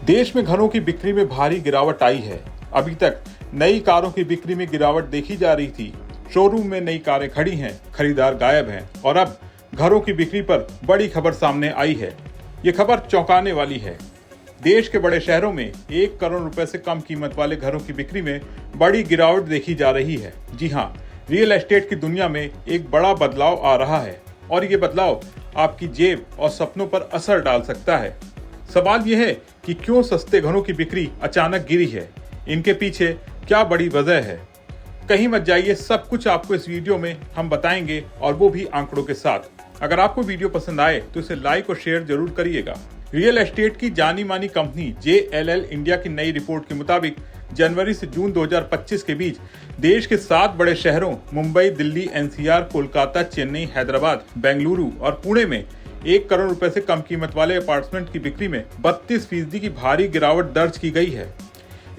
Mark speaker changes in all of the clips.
Speaker 1: देश में घरों की बिक्री में भारी गिरावट आई है। अभी तक नई कारों की बिक्री में गिरावट देखी जा रही थी। शोरूम में नई कारें खड़ी हैं, खरीदार गायब हैं और अब घरों की बिक्री पर बड़ी खबर सामने आई है। ये खबर चौंकाने वाली है। देश के बड़े शहरों में 1 करोड़ रुपए से कम कीमत वाले घरों की बिक्री में बड़ी गिरावट देखी जा रही है। जी हाँ, रियल एस्टेट की दुनिया में एक बड़ा बदलाव आ रहा है और ये बदलाव आपकी जेब और सपनों पर असर डाल सकता है। सवाल यह है कि क्यों सस्ते घरों की बिक्री अचानक गिरी है, इनके पीछे क्या बड़ी वजह है। कहीं मत जाइए, सब कुछ आपको इस वीडियो में हम बताएंगे और वो भी आंकड़ों के साथ। अगर आपको वीडियो पसंद आए तो इसे लाइक और शेयर जरूर करिएगा। रियल एस्टेट की जानी मानी कंपनी JLL इंडिया की नई रिपोर्ट के मुताबिक जनवरी से जून 2025 के बीच देश के 7 बड़े शहरों मुंबई, दिल्ली, NCR, कोलकाता, चेन्नई, हैदराबाद, बेंगलुरु और पुणे में 1 करोड़ रुपए से कम कीमत वाले अपार्टमेंट की बिक्री में 32% की भारी गिरावट दर्ज की गई है।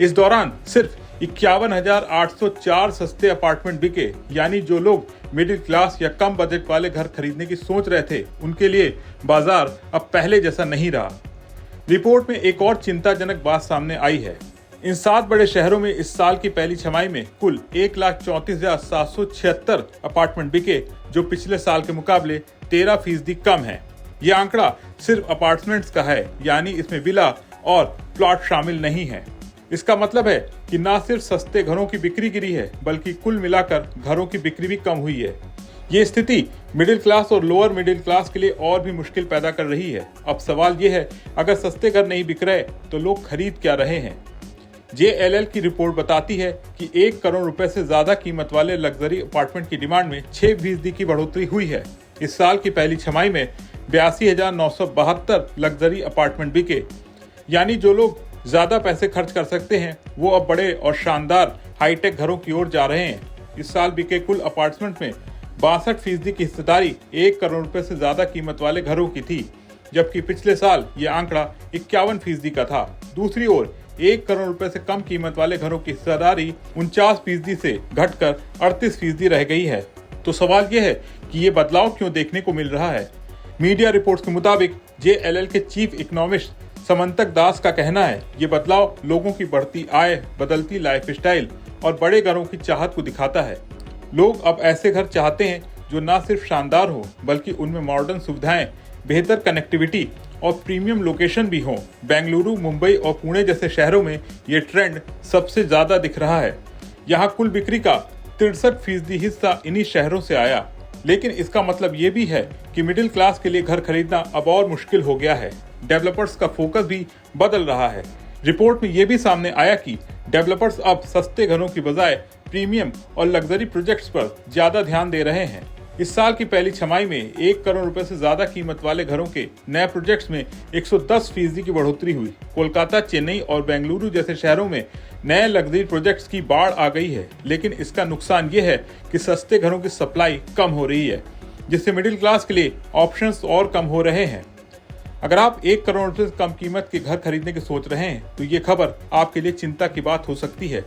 Speaker 1: इस दौरान सिर्फ 51,804 सस्ते अपार्टमेंट बिके, यानी जो लोग मिडिल क्लास या कम बजट वाले घर खरीदने की सोच रहे थे, उनके लिए बाजार अब पहले जैसा नहीं रहा। रिपोर्ट में एक और चिंताजनक बात सामने आई है। इन 7 बड़े शहरों में इस साल की पहली छमाही में कुल 1,34,776 अपार्टमेंट बिके, जो पिछले साल के मुकाबले 13% कम है। ये आंकड़ा सिर्फ अपार्टमेंट्स का है, यानी इसमें विला और प्लॉट शामिल नहीं है। इसका मतलब है कि न सिर्फ सस्ते घरों की बिक्री गिरी है, बल्कि कुल मिलाकर घरों की बिक्री भी कम हुई है। ये स्थिति मिडिल क्लास और लोअर मिडिल क्लास के लिए और भी मुश्किल पैदा कर रही है। अब सवाल ये है, अगर सस्ते घर नहीं बिक रहे तो लोग खरीद क्या रहे हैं। JLL की रिपोर्ट बताती है कि 1 करोड़ रुपए से ज्यादा कीमत वाले लग्जरी अपार्टमेंट की डिमांड में 6% की बढ़ोतरी हुई है। इस साल की पहली छमाही में 82,972 लग्जरी अपार्टमेंट बिके, यानी जो लोग ज्यादा पैसे खर्च कर सकते हैं वो अब बड़े और शानदार हाईटेक घरों की ओर जा रहे हैं। इस साल बिके कुल अपार्टमेंट में 62% की हिस्सेदारी 1 करोड़ रुपए से ज्यादा कीमत वाले घरों की थी, जबकि पिछले साल ये आंकड़ा 51% का था। दूसरी ओर 1 करोड़ रुपए से कम कीमत वाले घरों की हिस्सेदारी 49% से घटकर 38% रह गई है। तो सवाल यह है कि ये बदलाव क्यों देखने को मिल रहा है। मीडिया रिपोर्ट्स के मुताबिक JLL के चीफ इकोनॉमिस्ट समंतक दास का कहना है, ये बदलाव लोगों की बढ़ती आय, बदलती लाइफस्टाइल और बड़े घरों की चाहत को दिखाता है। लोग अब ऐसे घर चाहते हैं जो न सिर्फ शानदार हो, बल्कि उनमें मॉडर्न सुविधाएं, बेहतर कनेक्टिविटी और प्रीमियम लोकेशन भी हों। बेंगलुरु, मुंबई और पुणे जैसे शहरों में ये ट्रेंड सबसे ज्यादा दिख रहा है। यहाँ कुल बिक्री का 63% हिस्सा इन्हीं शहरों से आया। लेकिन इसका मतलब ये भी है कि मिडिल क्लास के लिए घर खरीदना अब और मुश्किल हो गया है। डेवलपर्स का फोकस भी बदल रहा है। रिपोर्ट में यह भी सामने आया कि डेवलपर्स अब सस्ते घरों की बजाय प्रीमियम और लग्जरी प्रोजेक्ट्स पर ज्यादा ध्यान दे रहे हैं। इस साल की पहली छमाही में 1 करोड़ रुपए से ज्यादा कीमत वाले घरों के नए प्रोजेक्ट्स में 110% की बढ़ोतरी हुई। कोलकाता, चेन्नई और बेंगलुरु जैसे शहरों में नए लग्जरी प्रोजेक्ट्स की बाढ़ आ गई है। लेकिन इसका नुकसान ये है कि सस्ते घरों की सप्लाई कम हो रही है, जिससे मिडिल क्लास के लिए ऑप्शंस और कम हो रहे हैं। अगर आप 1 करोड़ रुपए से कम कीमत के घर खरीदने की सोच रहे हैं तो ये खबर आपके लिए चिंता की बात हो सकती है।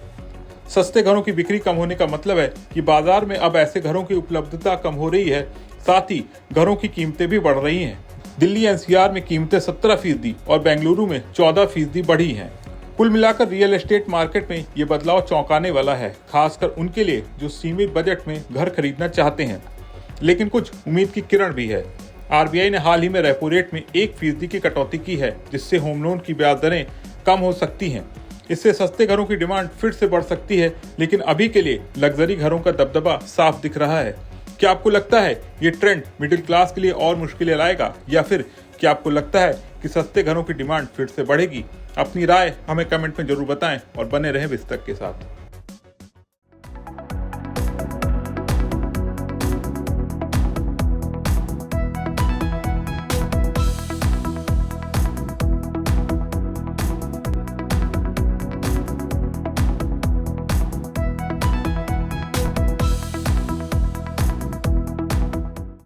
Speaker 1: सस्ते घरों की बिक्री कम होने का मतलब है कि बाजार में अब ऐसे घरों की उपलब्धता कम हो रही है, साथ ही घरों की कीमतें भी बढ़ रही हैं। दिल्ली NCR में कीमतें 17% और बेंगलुरु में 14% बढ़ी हैं। कुल मिलाकर रियल एस्टेट मार्केट में ये बदलाव चौंकाने वाला है, खासकर उनके लिए जो सीमित बजट में घर खरीदना चाहते हैं। लेकिन कुछ उम्मीद की किरण भी है। RBI ने हाल ही में रेपो रेट में 1% की कटौती की है, जिससे होम लोन की ब्याज दरें कम हो सकती हैं। इससे सस्ते घरों की डिमांड फिर से बढ़ सकती है, लेकिन अभी के लिए लग्जरी घरों का दबदबा साफ दिख रहा है। क्या आपको लगता है ये ट्रेंड मिडिल क्लास के लिए और मुश्किलें लाएगा, या फिर क्या आपको लगता है कि सस्ते घरों की डिमांड फिर से बढ़ेगी? अपनी राय हमें कमेंट में जरूर बताएं और बने रहें विस्तक के साथ।